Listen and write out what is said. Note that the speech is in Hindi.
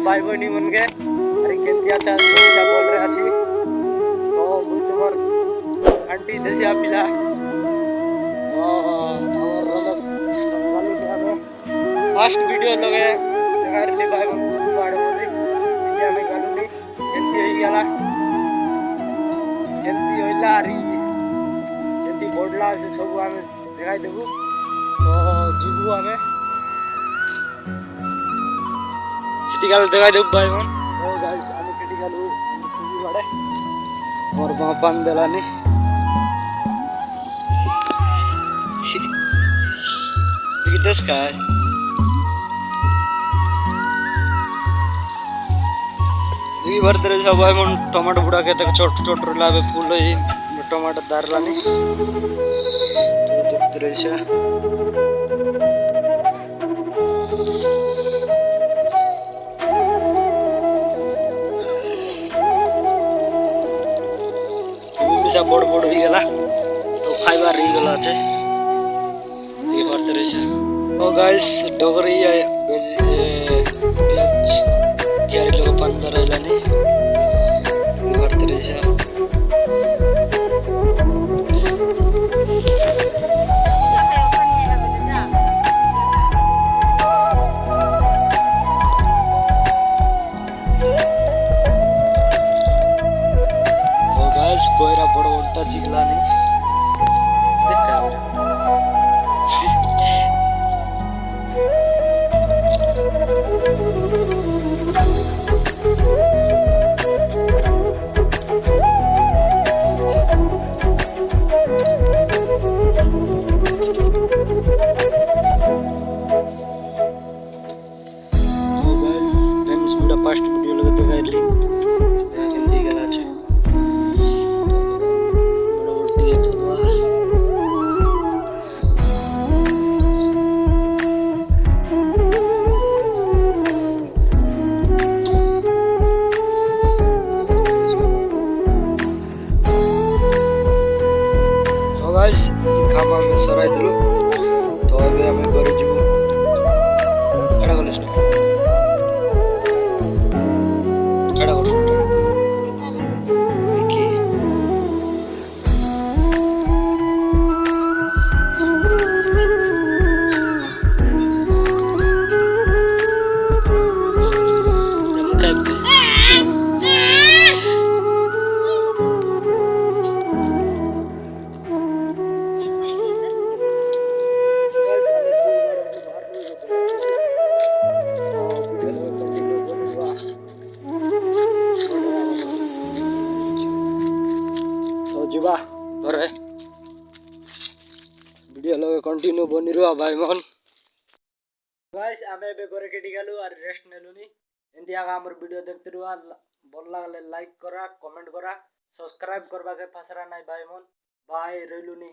भाई बहनी मन के अरे केंती अच्छा क्या बोल रहे अच्छी तो मुझ तुम्हार आंटी जैसी आप मिला और रमस संगाली के हमें फर्स्ट वीडियो लगे जगह रिली भाई बहन खुद बाड़े बोली इंडिया में गालू नहीं केंती होई गला केंती होइला अरे केंती बोडला से सब हमें दिखाई देबू तो जीबू हमें सिटी गाल दिखाई देबू भाई बहन ओ गाइस आने सिटी गालू खुदी बाड़े और वहाँ पान दिलानी Look at this guy. ये भर तेरे सब भाई मन टमाटर बुड़ा के तक छोट छोट लावे फूल ही टमाटर दार लानी तो तेरे से bisa bodo-bodo igala to fiber igala ache ये भर तेरे से ओ गाइस डोगरी है प्याज क्यारी लोग पंदर लानी ये भर तेरे से कोयरा बड़ उल्टा चिकला नहीं देखा फर्स्ट वीडियो लगे देखा ली हिंदी गाना छे खामा में सराय दिलु तो अबे हमें घर जीवु कड़ा गले कड़ा गले की जीवा घरे वीडियो लगे कंटिन्यू बनी रहा भाई मन गाइस आमे बे घरे केटी गेलु और रेस्ट नेलुनी एंती आगा हमर वीडियो देखते रहुआ भल लागले लाइक करा कमेंट करा सब्सक्राइब करबा के फसरा नाही भाई मन बाय रइलुनी।